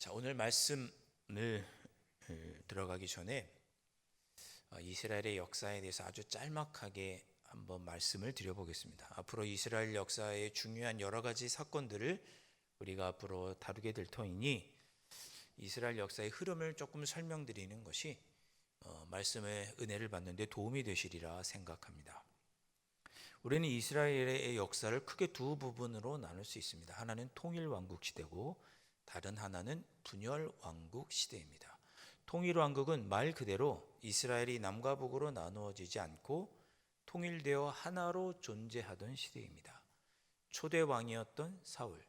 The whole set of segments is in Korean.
자, 오늘 말씀을 들어가기 전에 이스라엘의 역사에 대해서 아주 짤막하게 한번 말씀을 드려보겠습니다. 앞으로 이스라엘 역사의 중요한 여러 가지 사건들을 우리가 앞으로 다루게 될 터이니 이스라엘 역사의 흐름을 조금 설명드리는 것이 말씀의 은혜를 받는 데 도움이 되시리라 생각합니다. 우리는 이스라엘의 역사를 크게 두 부분으로 나눌 수 있습니다. 하나는 통일왕국 시대고 다른 하나는 분열왕국 시대입니다. 통일왕국은 말 그대로 이스라엘이 남과 북으로 나누어지지 않고 통일되어 하나로 존재하던 시대입니다. 초대 왕이었던 사울,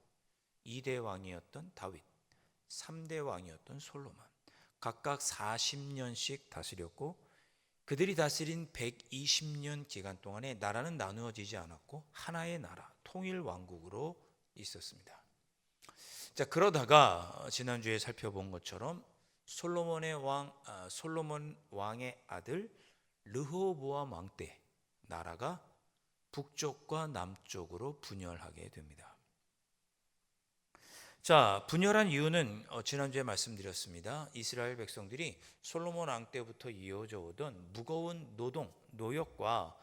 2대 왕이었던 다윗, 3대 왕이었던 솔로몬, 각각 40년씩 다스렸고 그들이 다스린 120년 기간 동안에 나라는 나누어지지 않았고 하나의 나라, 통일왕국으로 있었습니다. 자, 그러다가 지난주에 살펴본 것처럼 솔로몬 왕의 아들 르호보암 왕 때 나라가 북쪽과 남쪽으로 분열하게 됩니다. 자, 분열한 이유는 지난주에 말씀드렸습니다. 이스라엘 백성들이 솔로몬 왕 때부터 이어져 오던 무거운 노동, 노역과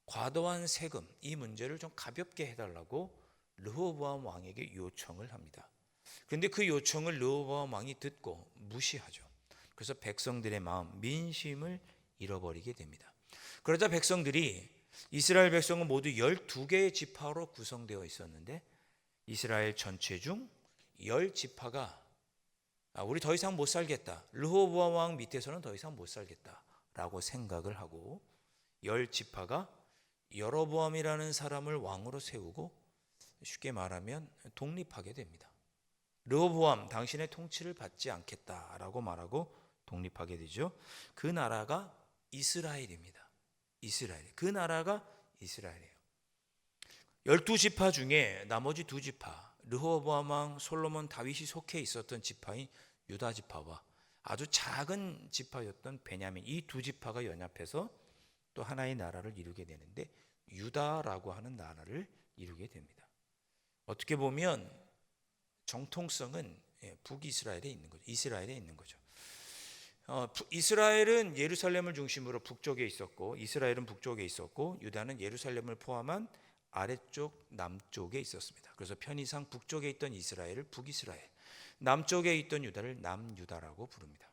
과도한 세금, 이 문제를 좀 가볍게 해달라고 르호보암 왕에게 요청을 합니다. 그런데 그 요청을 르호보암 왕이 듣고 무시하죠. 그래서 백성들의 마음, 민심을 잃어버리게 됩니다. 그러자 백성들이, 이스라엘 백성은 모두 12개의 지파로 구성되어 있었는데 이스라엘 전체 중 10지파가 우리 더 이상 못 살겠다, 르호보암 왕 밑에서는 더 이상 못 살겠다라고 생각을 하고 10지파가 여로보암이라는 사람을 왕으로 세우고 쉽게 말하면 독립하게 됩니다. 르호보암, 당신의 통치를 받지 않겠다라고 말하고 독립하게 되죠. 그 나라가 이스라엘입니다. 이스라엘. 그 나라가 이스라엘이에요. 12지파 중에 나머지 2지파, 르호보암 왕, 솔로몬, 다윗이 속해 있었던 지파인 유다 지파와 아주 작은 지파였던 베냐민, 이 2지파가 연합해서 또 하나의 나라를 이루게 되는데 유다라고 하는 나라를 이루게 됩니다. 어떻게 보면 정통성은 북이스라엘에 있는 거죠. 이스라엘에 있는 거죠. 이스라엘은 예루살렘을 중심으로 북쪽에 있었고, 이스라엘은 북쪽에 있었고, 유다는 예루살렘을 포함한 아래쪽 남쪽에 있었습니다. 그래서 편의상 북쪽에 있던 이스라엘을 북이스라엘, 남쪽에 있던 유다를 남유다라고 부릅니다.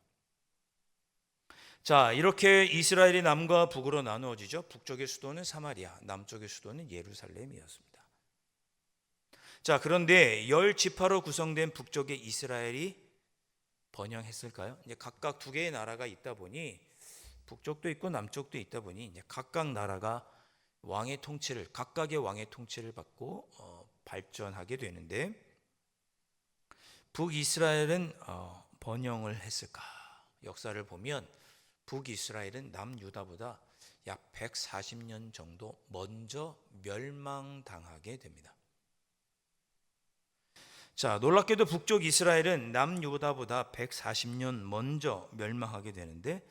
자, 이렇게 이스라엘이 남과 북으로 나누어지죠. 북쪽의 수도는 사마리아, 남쪽의 수도는 예루살렘이었습니다. 자, 그런데 10지파로 구성된 북쪽의 이스라엘이 번영했을까요? 이제 각각 2개의 나라가 있다 보니, 북쪽도 있고 남쪽도 있다 보니 이제 각각 나라가 왕의 통치를, 각각의 왕의 통치를 받고 발전하게 되는데, 북이스라엘은 번영을 했을까? 역사를 보면 북이스라엘은 남유다보다 약 140년 정도 먼저 멸망당하게 됩니다. 자, 놀랍게도 북쪽 이스라엘은 남유다보다 140년 먼저 멸망하게 되는데,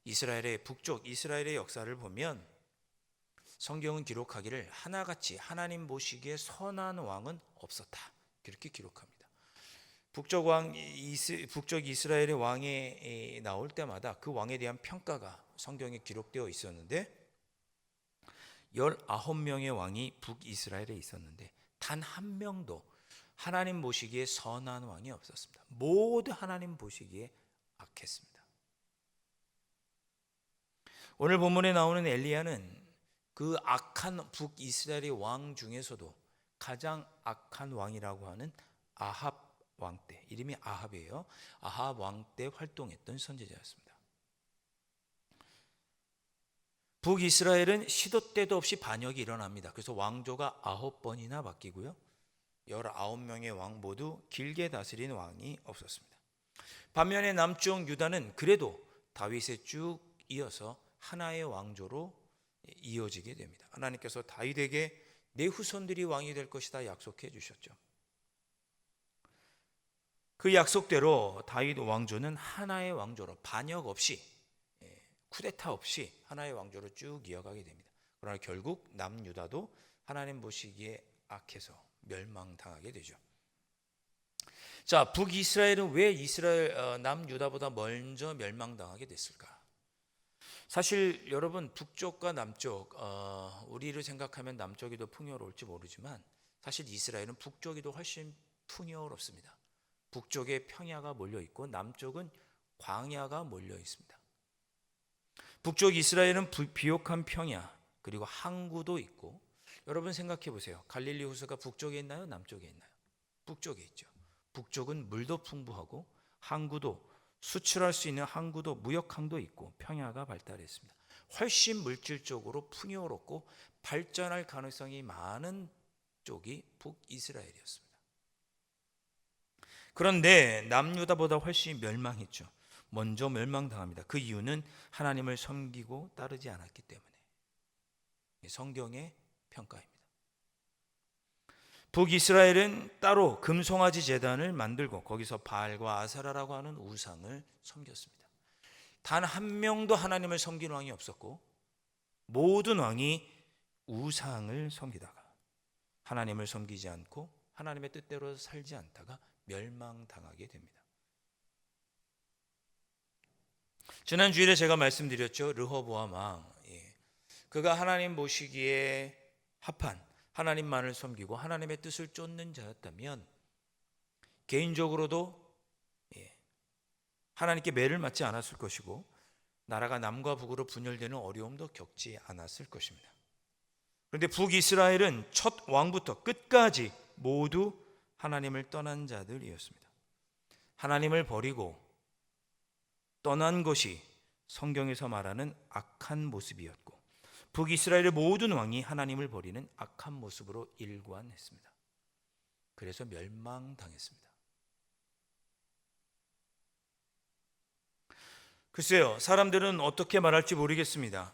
이스라엘의 북쪽 이스라엘의 역사를 보면 성경은 기록하기를 하나같이 하나님 보시기에 선한 왕은 없었다, 그렇게 기록합니다. 북쪽 이스라엘의 왕이 나올 때마다 그 왕에 대한 평가가 성경에 기록되어 있었는데 19명의 왕이 북이스라엘에 있었는데 단 한 명도 하나님 보시기에 선한 왕이 없었습니다. 모두 하나님 보시기에 악했습니다. 오늘 본문에 나오는 엘리야는 그 악한 북이스라엘의 왕 중에서도 가장 악한 왕이라고 하는 아합 왕 때, 이름이 아합이에요. 아합 왕 때 활동했던 선지자였습니다. 북이스라엘은 시도 때도 없이 반역이 일어납니다. 그래서 왕조가 9번이나 바뀌고요, 19명의 왕 모두 길게 다스린 왕이 없었습니다. 반면에 남쪽 유다는 그래도 다윗에 쭉 이어서 하나의 왕조로 이어지게 됩니다. 하나님께서 다윗에게 내 후손들이 왕이 될 것이다 약속해 주셨죠. 그 약속대로 다윗 왕조는 하나의 왕조로 반역 없이, 쿠데타 없이 하나의 왕조로 쭉 이어가게 됩니다. 그러나 결국 남유다도 하나님 보시기에 악해서 멸망당하게 되죠. 자, 북이스라엘은 왜 남유다보다 먼저 멸망당하게 됐을까? 사실 여러분, 북쪽과 남쪽, 우리를 생각하면 남쪽이 더 풍요로울지 모르지만 사실 이스라엘은 북쪽이 더 훨씬 풍요롭습니다. 북쪽에 평야가 몰려 있고 남쪽은 광야가 몰려 있습니다. 북쪽 이스라엘은 비옥한 평야 그리고 항구도 있고, 여러분 생각해 보세요. 갈릴리 호수가 북쪽에 있나요? 남쪽에 있나요? 북쪽에 있죠. 북쪽은 물도 풍부하고 항구도, 수출할 수 있는 항구도, 무역항도 있고 평야가 발달했습니다. 훨씬 물질적으로 풍요롭고 발전할 가능성이 많은 쪽이 북이스라엘이었습니다. 그런데 남유다보다 훨씬 멸망했죠. 먼저 멸망당합니다. 그 이유는 하나님을 섬기고 따르지 않았기 때문에. 성경의 평가입니다. 북이스라엘은 따로 금송아지 제단을 만들고 거기서 바알과 아세라라고 하는 우상을 섬겼습니다. 단 한 명도 하나님을 섬기는 왕이 없었고 모든 왕이 우상을 섬기다가 하나님을 섬기지 않고 하나님의 뜻대로 살지 않다가 멸망당하게 됩니다. 지난 주일에 제가 말씀드렸죠. 르호보암 왕, 그가 하나님 모시기에 합한, 하나님만을 섬기고 하나님의 뜻을 쫓는 자였다면 개인적으로도 하나님께 매를 맞지 않았을 것이고 나라가 남과 북으로 분열되는 어려움도 겪지 않았을 것입니다. 그런데 북이스라엘은 첫 왕부터 끝까지 모두 하나님을 떠난 자들이었습니다. 하나님을 버리고 떠난 것이 성경에서 말하는 악한 모습이었고 북이스라엘의 모든 왕이 하나님을 버리는 악한 모습으로 일관했습니다. 그래서 멸망당했습니다. 글쎄요, 사람들은 어떻게 말할지 모르겠습니다.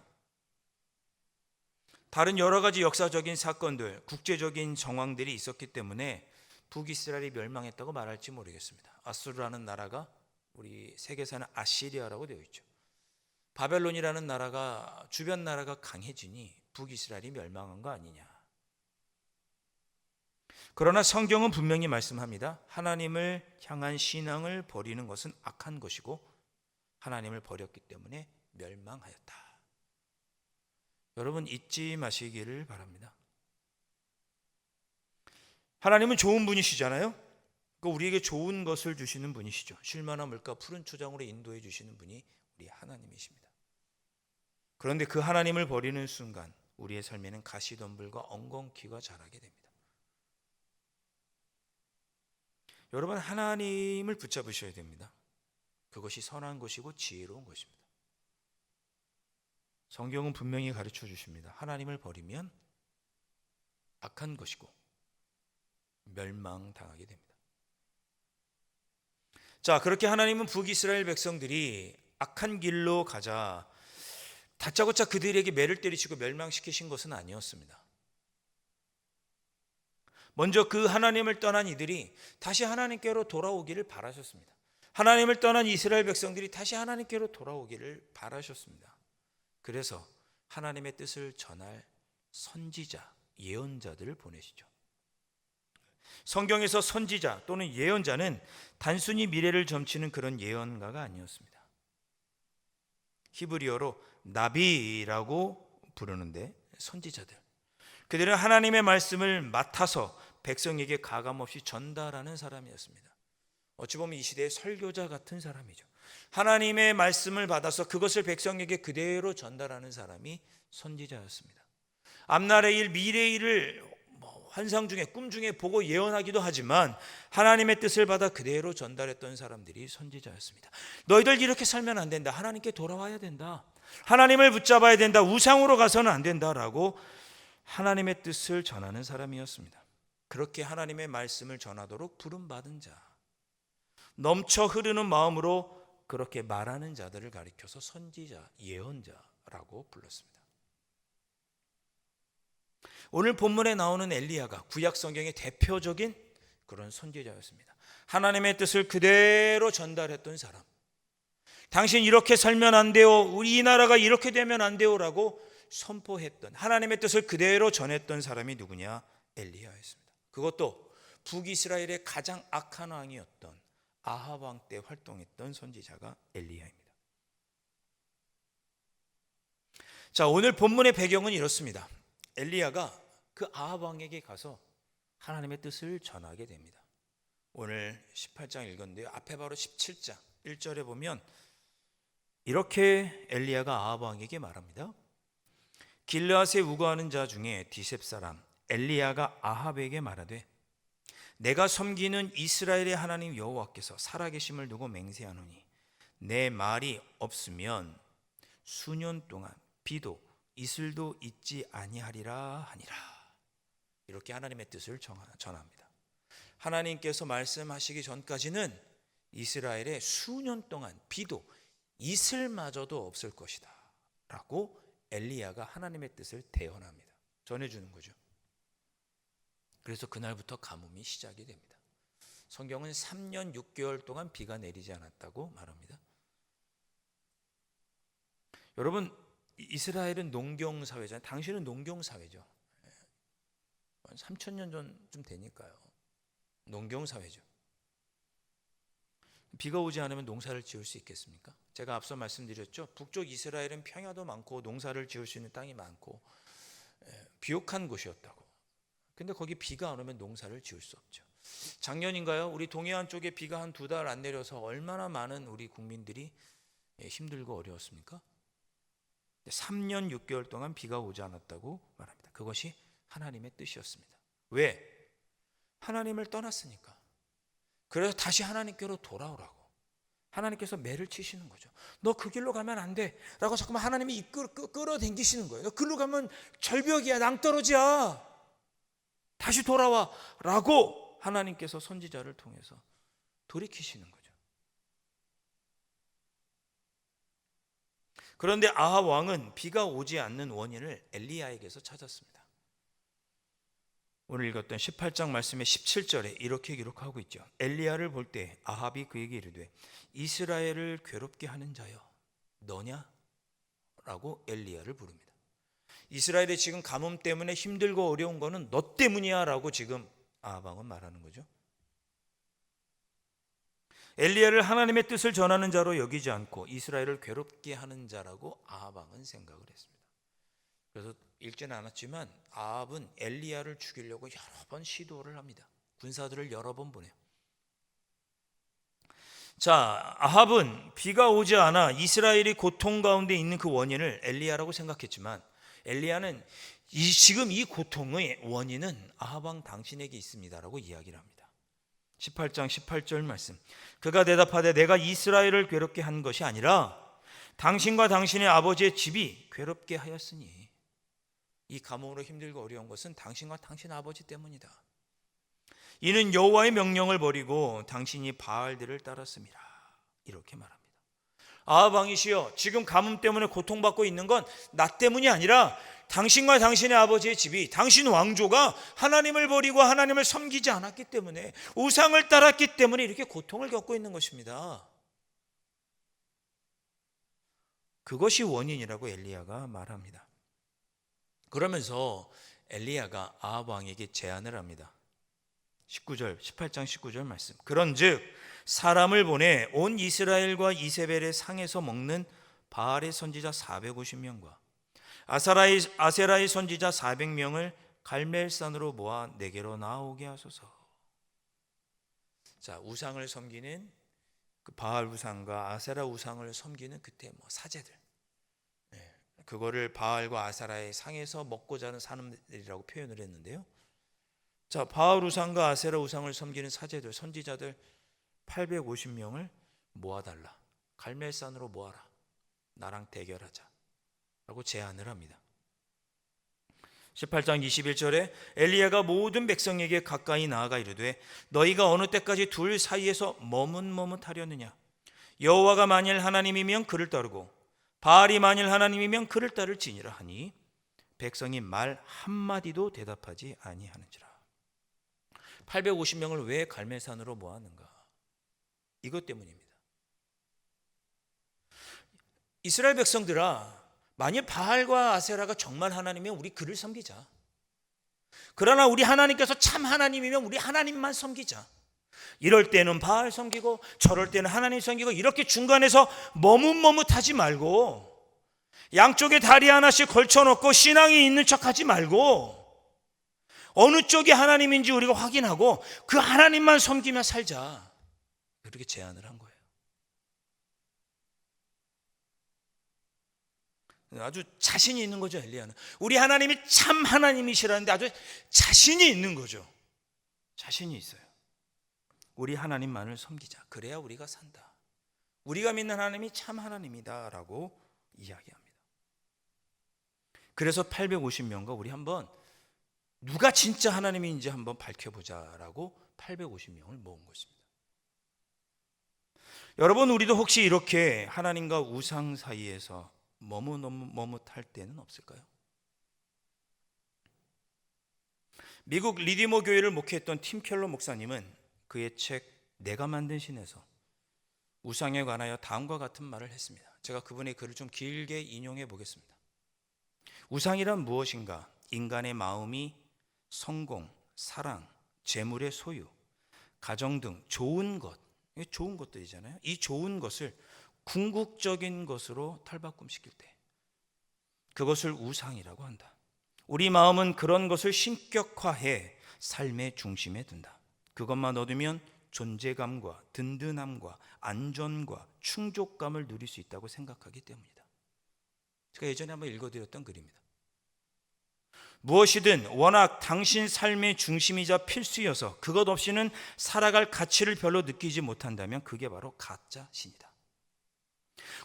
다른 여러 가지 역사적인 사건들, 국제적인 정황들이 있었기 때문에 북이스라엘이 멸망했다고 말할지 모르겠습니다. 아수르라는 나라가 우리 세계사는 아시리아라고 되어 있죠. 바벨론이라는 나라가, 주변 나라가 강해지니 북이스라엘이 멸망한 거 아니냐. 그러나 성경은 분명히 말씀합니다. 하나님을 향한 신앙을 버리는 것은 악한 것이고 하나님을 버렸기 때문에 멸망하였다. 여러분 잊지 마시기를 바랍니다. 하나님은 좋은 분이시잖아요. 우리에게 좋은 것을 주시는 분이시죠. 쉴만한 물가 푸른 초장으로 인도해 주시는 분이 우리 하나님이십니다. 그런데 그 하나님을 버리는 순간 우리의 삶에는 가시덤불과 엉겅퀴가 자라게 됩니다. 여러분 하나님을 붙잡으셔야 됩니다. 그것이 선한 것이고 지혜로운 것입니다. 성경은 분명히 가르쳐 주십니다. 하나님을 버리면 악한 것이고 멸망당하게 됩니다. 자, 그렇게 하나님은 북이스라엘 백성들이 악한 길로 가자 다짜고짜 그들에게 매를 때리시고 멸망시키신 것은 아니었습니다. 먼저 그 하나님을 떠난 이들이 다시 하나님께로 돌아오기를 바라셨습니다. 하나님을 떠난 이스라엘 백성들이 다시 하나님께로 돌아오기를 바라셨습니다. 그래서 하나님의 뜻을 전할 선지자, 예언자들을 보내시죠. 성경에서 선지자 또는 예언자는 단순히 미래를 점치는 그런 예언가가 아니었습니다. 히브리어로 나비라고 부르는데 선지자들, 그들은 하나님의 말씀을 맡아서 백성에게 가감없이 전달하는 사람이었습니다. 어찌 보면 이 시대의 설교자 같은 사람이죠. 하나님의 말씀을 받아서 그것을 백성에게 그대로 전달하는 사람이 선지자였습니다. 앞날의 일, 미래의 일을 환상 중에, 꿈 중에 보고 예언하기도 하지만 하나님의 뜻을 받아 그대로 전달했던 사람들이 선지자였습니다. 너희들 이렇게 살면 안 된다. 하나님께 돌아와야 된다. 하나님을 붙잡아야 된다. 우상으로 가서는 안 된다라고 하나님의 뜻을 전하는 사람이었습니다. 그렇게 하나님의 말씀을 전하도록 부름받은 자, 넘쳐 흐르는 마음으로 그렇게 말하는 자들을 가리켜서 선지자, 예언자라고 불렀습니다. 오늘 본문에 나오는 엘리야가 구약 성경의 대표적인 그런 선지자였습니다. 하나님의 뜻을 그대로 전달했던 사람. 당신 이렇게 살면 안 돼요. 우리 이 나라가 이렇게 되면 안 돼요라고 선포했던, 하나님의 뜻을 그대로 전했던 사람이 누구냐? 엘리야였습니다. 그것도 북이스라엘의 가장 악한 왕이었던 아합 왕 때 활동했던 선지자가 엘리야입니다. 자, 오늘 본문의 배경은 이렇습니다. 엘리야가 그 아합 왕에게 가서 하나님의 뜻을 전하게 됩니다. 오늘 18장 읽었는데요. 앞에 바로 17장 1절에 보면 이렇게 엘리야가 아합 왕에게 말합니다. 길르앗에 우거하는 자 중에 디셉 사람 엘리야가 아합에게 말하되 내가 섬기는 이스라엘의 하나님 여호와께서 살아계심을 두고 맹세하노니 내 말이 없으면 수년 동안 비도 이슬도 있지 아니하리라 하니라. 이렇게 하나님의 뜻을 전합니다. 하나님께서 말씀하시기 전까지는 이스라엘에 수년 동안 비도 이슬마저도 없을 것이다 라고 엘리야가 하나님의 뜻을 대언합니다. 전해주는 거죠. 그래서 그날부터 가뭄이 시작이 됩니다. 성경은 3년 6개월 동안 비가 내리지 않았다고 말합니다. 여러분, 이스라엘은 농경사회잖아요. 당시는 농경사회죠. 3,000년 전쯤 되니까요. 농경사회죠. 비가 오지 않으면 농사를 지을 수 있겠습니까? 제가 앞서 말씀드렸죠. 북쪽 이스라엘은 평야도 많고 농사를 지을 수 있는 땅이 많고 비옥한 곳이었다고. 근데 거기 비가 안 오면 농사를 지을 수 없죠. 작년인가요? 우리 동해안 쪽에 비가 한 2달 안 내려서 얼마나 많은 우리 국민들이 힘들고 어려웠습니까? 3년 6개월 동안 비가 오지 않았다고 말합니다. 그것이 하나님의 뜻이었습니다. 왜? 하나님을 떠났으니까. 그래서 다시 하나님께로 돌아오라고. 하나님께서 매를 치시는 거죠. 너 그 길로 가면 안 돼 라고 자꾸만 하나님이 끌어당기시는 거예요. 너 그로 가면 절벽이야, 낭떠러지야, 다시 돌아와 라고 하나님께서 선지자를 통해서 돌이키시는 거죠. 그런데 아합 왕은 비가 오지 않는 원인을 엘리야에게서 찾았습니다. 오늘 읽었던 18장 말씀의 17절에 이렇게 기록하고 있죠. 엘리야를 볼 때 아합이 그에게 이르되 이스라엘을 괴롭게 하는 자여 너냐? 라고 엘리야를 부릅니다. 이스라엘이 지금 가뭄 때문에 힘들고 어려운 거는 너 때문이야 라고 지금 아합 왕은 말하는 거죠. 엘리야를 하나님의 뜻을 전하는 자로 여기지 않고 이스라엘을 괴롭게 하는 자라고 아합 왕은 생각을 했습니다. 그래서 읽지는 않았지만 아합은 엘리야를 죽이려고 여러 번 시도를 합니다. 군사들을 여러 번 보내요. 자, 아합은 비가 오지 않아 이스라엘이 고통 가운데 있는 그 원인을 엘리야라고 생각했지만 엘리야는 지금 이 고통의 원인은 아합 왕 당신에게 있습니다라고 이야기를 합니다. 18장 18절 말씀. 그가 대답하되 내가 이스라엘을 괴롭게 한 것이 아니라 당신과 당신의 아버지의 집이 괴롭게 하였으니 이 가뭄으로 힘들고 어려운 것은 당신과 당신 아버지 때문이다. 이는 여호와의 명령을 버리고 당신이 바알들을 따랐습니다. 이렇게 말합니다. 아합 왕이시여, 지금 가뭄 때문에 고통받고 있는 건 나 때문이 아니라 당신과 당신의 아버지의 집이, 당신 왕조가 하나님을 버리고 하나님을 섬기지 않았기 때문에, 우상을 따랐기 때문에 이렇게 고통을 겪고 있는 것입니다. 그것이 원인이라고 엘리야가 말합니다. 그러면서 엘리야가 아합 왕에게 제안을 합니다. 18장 19절 말씀. 그런즉 사람을 보내 온 이스라엘과 이세벨의 상에서 먹는 바알의 선지자 450명과 아세라의 선지자 400명을 갈멜산으로 모아 내게로 나오게 하소서. 자, 우상을 섬기는 그 바알 우상과 아세라 우상을 섬기는 그때 사제들, 그거를 바알과 아세라의 상에서 먹고 자는 사람들이라고 표현을 했는데요. 자, 바알 우상과 아세라 우상을 섬기는 사제들, 선지자들 850명을 모아달라. 갈멜산으로 모아라. 나랑 대결하자 라고 제안을 합니다. 18장 21절에 엘리야가 모든 백성에게 가까이 나아가 이르되 너희가 어느 때까지 둘 사이에서 머뭇머뭇하려느냐? 여호와가 만일 하나님이면 그를 따르고 바알이 만일 하나님이면 그를 따를지니라 하니 백성이 말 한마디도 대답하지 아니하는지라. 850명을 왜 갈멜산으로 모았는가? 이것 때문입니다. 이스라엘 백성들아, 만일 바알과 아세라가 정말 하나님이면 우리 그를 섬기자. 그러나 우리 하나님께서 참 하나님이면 우리 하나님만 섬기자. 이럴 때는 바알 섬기고 저럴 때는 하나님 섬기고 이렇게 중간에서 머뭇머뭇하지 말고 양쪽에 다리 하나씩 걸쳐놓고 신앙이 있는 척하지 말고 어느 쪽이 하나님인지 우리가 확인하고 그 하나님만 섬기며 살자. 그렇게 제안을 한 거예요. 아주 자신이 있는 거죠, 엘리야는. 우리 하나님이 참 하나님이시라는데 아주 자신이 있는 거죠. 자신이 있어요. 우리 하나님만을 섬기자. 그래야 우리가 산다. 우리가 믿는 하나님이 참 하나님이다라고 이야기합니다. 그래서 850명과 우리 한번 누가 진짜 하나님인지 한번 밝혀보자라고 850명을 모은 것입니다. 여러분, 우리도 혹시 이렇게 하나님과 우상 사이에서 머뭇할 때는 없을까요? 미국 리디모 교회를 목회했던 팀 켈러 목사님은 그의 책 내가 만든 신에서 우상에 관하여 다음과 같은 말을 했습니다. 제가 그분의 글을 좀 길게 인용해 보겠습니다. 우상이란 무엇인가? 인간의 마음이 성공, 사랑, 재물의 소유, 가정 등 좋은 것, 좋은 것들이잖아요. 이 좋은 것을 궁극적인 것으로 탈바꿈시킬 때 그것을 우상이라고 한다. 우리 마음은 그런 것을 신격화해 삶의 중심에 둔다. 그것만 얻으면 존재감과 든든함과 안전과 충족감을 누릴 수 있다고 생각하기 때문이다. 제가 예전에 한번 읽어드렸던 글입니다. 무엇이든 워낙 당신 삶의 중심이자 필수여서 그것 없이는 살아갈 가치를 별로 느끼지 못한다면 그게 바로 가짜 신이다.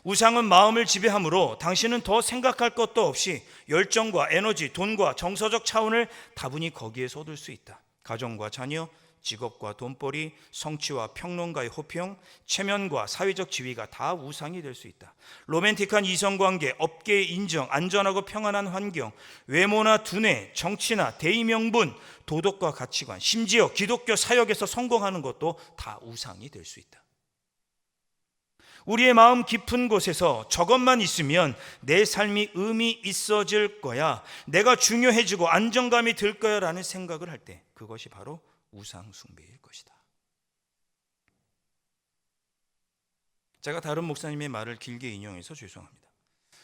우상은 마음을 지배하므로 당신은 더 생각할 것도 없이 열정과 에너지, 돈과 정서적 차원을 다분히 거기에서 얻을 수 있다. 가정과 자녀, 직업과 돈벌이, 성취와 평론가의 호평, 체면과 사회적 지위가 다 우상이 될 수 있다. 로맨틱한 이성관계, 업계의 인정, 안전하고 평안한 환경, 외모나 두뇌, 정치나 대의 명분, 도덕과 가치관, 심지어 기독교 사역에서 성공하는 것도 다 우상이 될 수 있다. 우리의 마음 깊은 곳에서 저것만 있으면 내 삶이 의미 있어질 거야, 내가 중요해지고 안정감이 들 거야 라는 생각을 할 때 그것이 바로 우상 숭배일 것이다. 제가 다른 목사님의 말을 길게 인용해서 죄송합니다.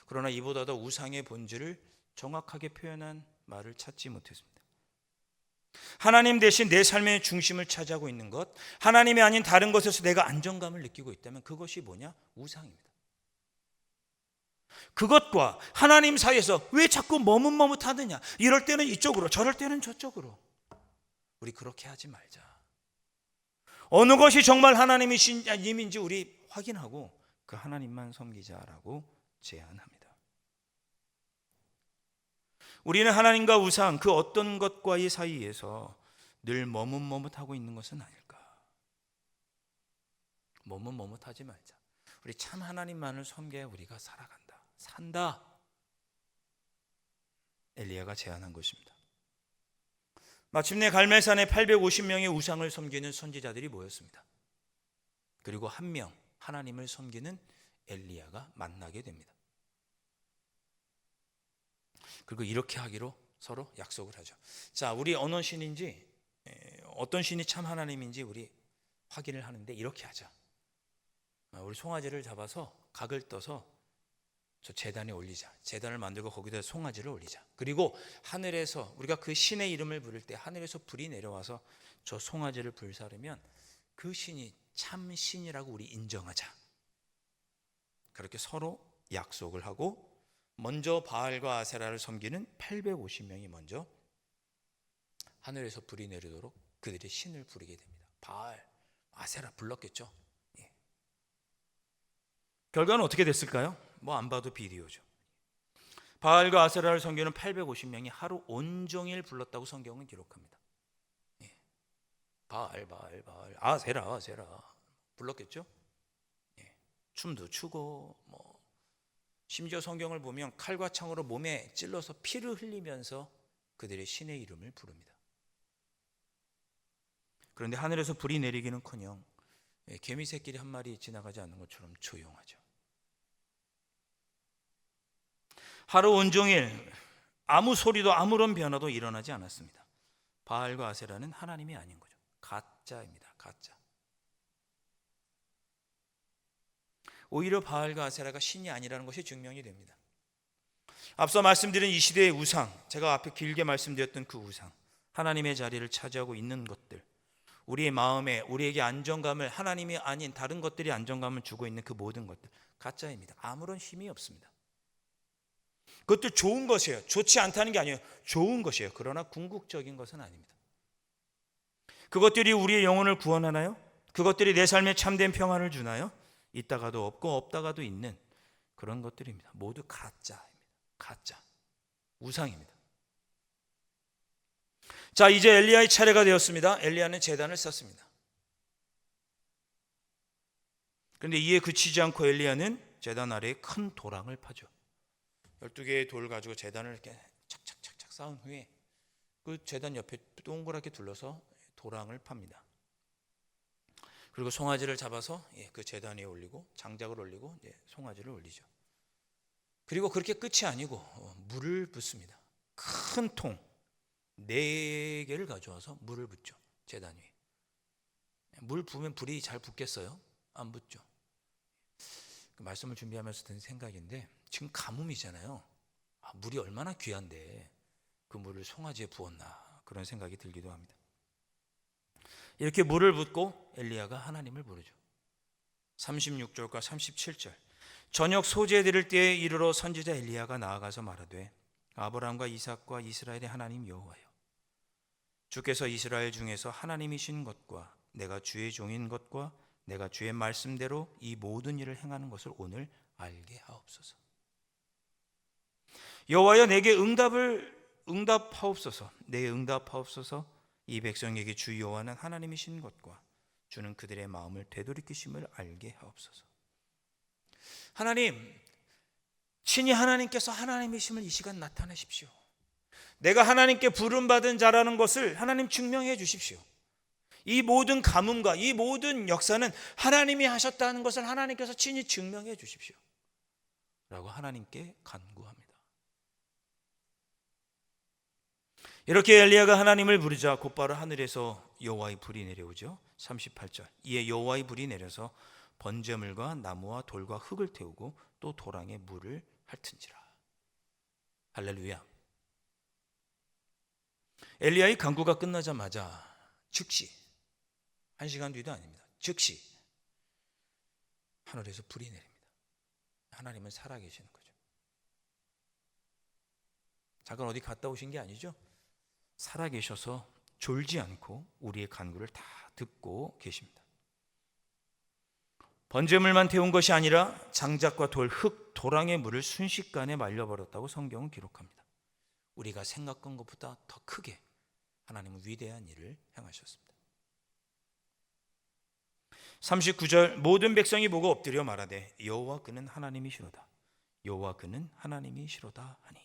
그러나 이보다 더 우상의 본질을 정확하게 표현한 말을 찾지 못했습니다. 하나님 대신 내 삶의 중심을 차지하고 있는 것, 하나님이 아닌 다른 것에서 내가 안정감을 느끼고 있다면 그것이 뭐냐? 우상입니다. 그것과 하나님 사이에서 왜 자꾸 머뭇머뭇하느냐? 이럴 때는 이쪽으로, 저럴 때는 저쪽으로. 우리 그렇게 하지 말자. 어느 것이 정말 하나님이신지 우리 확인하고 그 하나님만 섬기자라고 제안합니다. 우리는 하나님과 우상 그 어떤 것과의 사이에서 늘 머뭇머뭇하고 있는 것은 아닐까? 머뭇머뭇하지 말자. 우리 참 하나님만을 섬겨야 우리가 살아간다, 산다. 엘리야가 제안한 것입니다. 마침내 갈멜산에 850명의 우상을 섬기는 선지자들이 모였습니다. 그리고 한 명 하나님을 섬기는 엘리야가 만나게 됩니다. 그리고 이렇게 하기로 서로 약속을 하죠. 자, 우리 어느 신인지, 어떤 신이 참 하나님인지 우리 확인을 하는데 이렇게 하자. 우리 송아지를 잡아서 각을 떠서 저 제단에 올리자. 제단을 만들고 거기다 송아지를 올리자. 그리고 하늘에서 우리가 그 신의 이름을 부를 때 하늘에서 불이 내려와서 저 송아지를 불사르면 그 신이 참 신이라고 우리 인정하자. 그렇게 서로 약속을 하고 먼저 바알과 아세라를 섬기는 850명이 먼저 하늘에서 불이 내리도록 그들의 신을 부르게 됩니다. 바알, 아세라 불렀겠죠. 예. 결과는 어떻게 됐을까요? 뭐 안 봐도 비디오죠. 바알과 아세라를 섬기는 850명이 하루 온종일 불렀다고 성경은 기록합니다. 예. 바알, 아세라 불렀겠죠. 예. 춤도 추고 뭐 심지어 성경을 보면 칼과 창으로 몸에 찔러서 피를 흘리면서 그들의 신의 이름을 부릅니다. 그런데 하늘에서 불이 내리기는커녕 개미 새끼리 한 마리 지나가지 않는 것처럼 조용하죠. 하루 온종일 아무 소리도 아무런 변화도 일어나지 않았습니다. 바알과 아세라는 하나님이 아닌 거죠. 가짜입니다. 가짜. 오히려 바알과 아세라가 신이 아니라는 것이 증명이 됩니다. 앞서 말씀드린 이 시대의 우상, 제가 앞에 길게 말씀드렸던 그 우상, 하나님의 자리를 차지하고 있는 것들, 우리의 마음에 우리에게 안정감을, 하나님이 아닌 다른 것들이 안정감을 주고 있는 그 모든 것들 가짜입니다. 아무런 힘이 없습니다. 그것도 좋은 것이에요. 좋지 않다는 게 아니에요. 좋은 것이에요. 그러나 궁극적인 것은 아닙니다. 그것들이 우리의 영혼을 구원하나요? 그것들이 내 삶에 참된 평안을 주나요? 있다가도 없고 없다가도 있는 그런 것들입니다. 모두 가짜입니다. 가짜. 우상입니다. 자, 이제 엘리야의 차례가 되었습니다. 엘리야는 제단을 쌓습니다. 그런데 이에 그치지 않고 엘리야는 제단 아래에 큰 도랑을 파죠. 12개의 돌 가지고 제단을 이렇게 착착착착 쌓은 후에 그 제단 옆에 동그랗게 둘러서 도랑을 팝니다. 그리고 송아지를 잡아서 그 제단 위에 올리고 장작을 올리고 송아지를 올리죠. 그리고 그렇게 끝이 아니고 물을 붓습니다. 큰 통 4개를 가져와서 물을 붓죠. 제단 위에. 물 부으면 불이 잘 붙겠어요? 안 붙죠. 그 말씀을 준비하면서 든 생각인데 지금 가뭄이잖아요. 물이 얼마나 귀한데 그 물을 송아지에 부었나 그런 생각이 들기도 합니다. 이렇게 물을 붓고 엘리야가 하나님을 부르죠. 36절과 37절. 저녁 소재 드릴 때에 이르러 선지자 엘리야가 나아가서 말하되 아브라함과 이삭과 이스라엘의 하나님 여호와여, 주께서 이스라엘 중에서 하나님이신 것과 내가 주의 종인 것과 내가 주의 말씀대로 이 모든 일을 행하는 것을 오늘 알게 하옵소서. 여호와여, 내게 응답하옵소서. 내 응답하옵소서. 이 백성에게 주 여호와는 하나님이신 것과 주는 그들의 마음을 되돌이키심을 알게 하옵소서. 하나님, 친히 하나님께서 하나님이심을 이 시간 나타내십시오. 내가 하나님께 부름받은 자라는 것을 하나님 증명해 주십시오. 이 모든 가뭄과 이 모든 역사는 하나님이 하셨다는 것을 하나님께서 친히 증명해 주십시오 라고 하나님께 간구합니다. 이렇게 엘리야가 하나님을 부르자 곧바로 하늘에서 여호와의 불이 내려오죠. 38절. 이에 여호와의 불이 내려서 번제물과 나무와 돌과 흙을 태우고 또 도랑에 물을 핥은지라. 할렐루야. 엘리야의 간구가 끝나자마자 즉시, 1시간 뒤도 아닙니다. 즉시 하늘에서 불이 내립니다. 하나님은 살아계시는 거죠. 잠깐 어디 갔다 오신 게 아니죠. 살아계셔서 졸지 않고 우리의 간구를 다 듣고 계십니다. 번제물만 태운 것이 아니라 장작과 돌, 흙, 도랑의 물을 순식간에 말려버렸다고 성경은 기록합니다. 우리가 생각한 것보다 더 크게 하나님은 위대한 일을 행하셨습니다. 39절. 모든 백성이 보고 엎드려 말하되 여호와 그는 하나님이시로다. 여호와 그는 하나님이시로다 하니,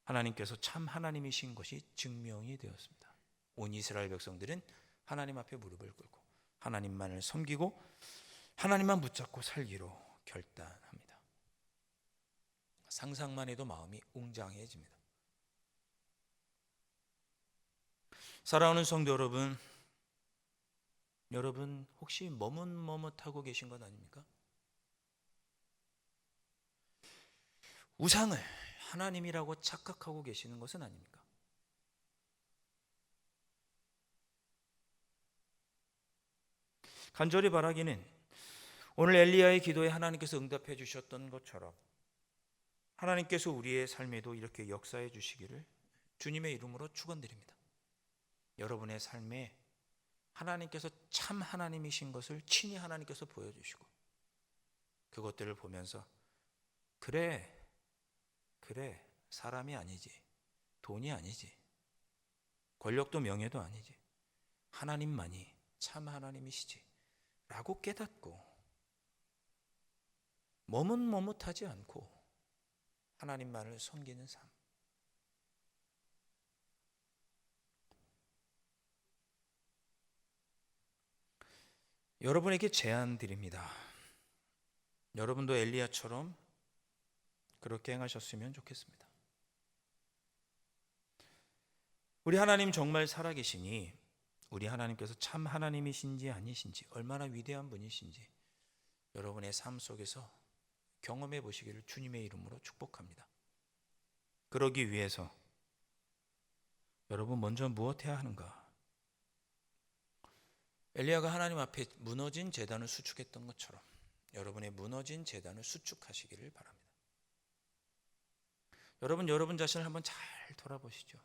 하나님께서 참 하나님이신 것이 증명이 되었습니다. 온 이스라엘 백성들은 하나님 앞에 무릎을 꿇고 하나님만을 섬기고 하나님만 붙잡고 살기로 결단합니다. 상상만 해도 마음이 웅장해집니다. 사랑하는 성도 여러분 혹시 머뭇머뭇하고 계신 것 아닙니까? 우상을 하나님이라고 착각하고 계시는 것은 아닙니까? 간절히 바라기는 오늘 엘리야의 기도에 하나님께서 응답해 주셨던 것처럼 하나님께서 우리의 삶에도 이렇게 역사해 주시기를 주님의 이름으로 축원드립니다. 여러분의 삶에 하나님께서 참 하나님이신 것을 친히 하나님께서 보여주시고 그것들을 보면서 그래 사람이 아니지, 돈이 아니지, 권력도 명예도 아니지, 하나님만이 참 하나님이시지 라고 깨닫고 머뭇머뭇하지 않고 하나님만을 섬기는 삶. 여러분에게 제안 드립니다. 여러분도 엘리야처럼 그렇게 행하셨으면 좋겠습니다. 우리 하나님 정말 살아계시니 우리 하나님께서 참 하나님이신지 아니신지, 얼마나 위대한 분이신지 여러분의 삶 속에서 경험해 보시기를 주님의 이름으로 축복합니다. 그러기 위해서 여러분 먼저 무엇 해야 하는가? 엘리야가 하나님 앞에 무너진 제단을 수축했던 것처럼 여러분의 무너진 제단을 수축하시기를 바랍니다. 여러분 자신을 한번 잘 돌아보시죠.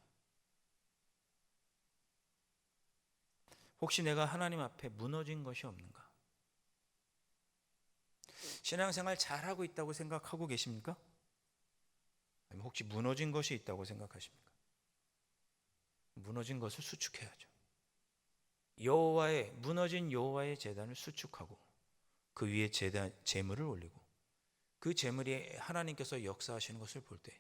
혹시 내가 하나님 앞에 무너진 것이 없는가? 신앙생활 잘하고 있다고 생각하고 계십니까? 아니면 혹시 무너진 것이 있다고 생각하십니까? 무너진 것을 수축해야죠. 무너진 여호와의 제단을 수축하고 그 위에 제물을 올리고 그 제물이 하나님께서 역사하시는 것을 볼 때,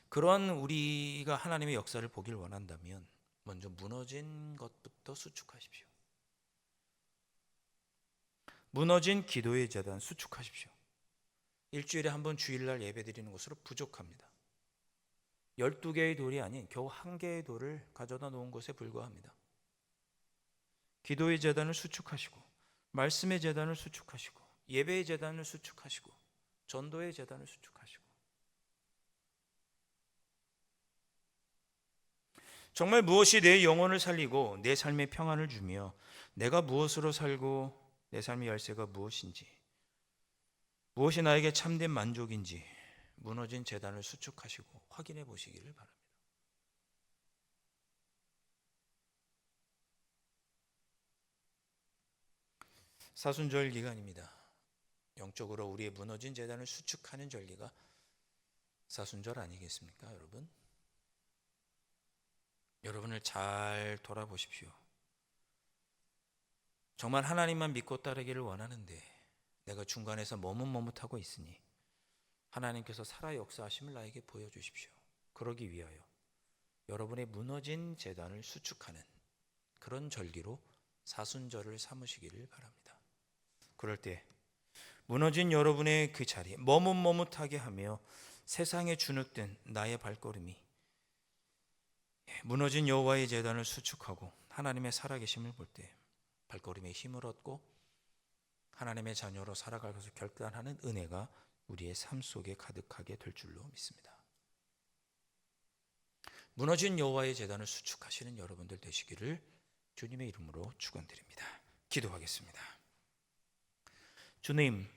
그런 우리가 하나님의 역사를 보길 원한다면 먼저 무너진 것부터 수축하십시오. 무너진 기도의 제단 수축하십시오. 일주일에 한 번 주일날 예배드리는 것으로 부족합니다. 12개의 돌이 아닌 겨우 1개의 돌을 가져다 놓은 것에 불과합니다. 기도의 제단을 수축하시고, 말씀의 제단을 수축하시고, 예배의 제단을 수축하시고, 전도의 제단을 수축하시고, 정말 무엇이 내 영혼을 살리고 내 삶의 평안을 주며 내가 무엇으로 살고 내 삶의 열쇠가 무엇인지, 무엇이 나에게 참된 만족인지 무너진 제단을 수축하시고 확인해 보시기를 바랍니다. 사순절 기간입니다. 영적으로 우리의 무너진 제단을 수축하는 절기가 사순절 아니겠습니까, 여러분? 여러분을 잘 돌아보십시오. 정말 하나님만 믿고 따르기를 원하는데 내가 중간에서 머뭇머뭇하고 있으니 하나님께서 살아 역사하심을 나에게 보여주십시오. 그러기 위하여 여러분의 무너진 제단을 수축하는 그런 절기로 사순절을 삼으시기를 바랍니다. 그럴 때 무너진 여러분의 그 자리에 머뭇머뭇하게 하며 세상에 주눅든 나의 발걸음이 무너진 여호와의 제단을 수축하고 하나님의 살아계심을 볼 때 발걸음에 힘을 얻고 하나님의 자녀로 살아갈 것을 결단하는 은혜가 우리의 삶 속에 가득하게 될 줄로 믿습니다. 무너진 여호와의 제단을 수축하시는 여러분들 되시기를 주님의 이름으로 축원드립니다. 기도하겠습니다. 주님,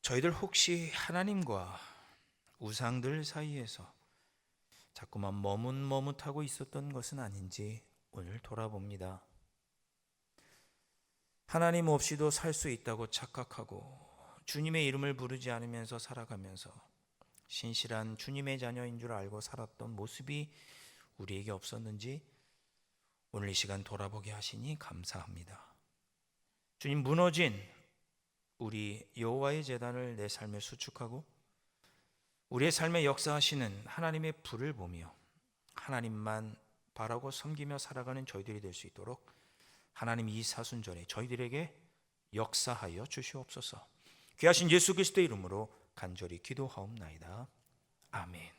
저희들 혹시 하나님과 우상들 사이에서 자꾸만 머뭇머뭇하고 있었던 것은 아닌지 오늘 돌아봅니다. 하나님 없이도 살 수 있다고 착각하고 주님의 이름을 부르지 않으면서 살아가면서 신실한 주님의 자녀인 줄 알고 살았던 모습이 우리에게 없었는지 오늘 이 시간 돌아보게 하시니 감사합니다. 주님, 무너진 우리 여호와의 제단을 내 삶에 수축하고 우리의 삶에 역사하시는 하나님의 불을 보며 하나님만 바라고 섬기며 살아가는 저희들이 될 수 있도록 하나님 이 사순절에 저희들에게 역사하여 주시옵소서. 귀하신 예수 그리스도의 이름으로 간절히 기도하옵나이다. 아멘.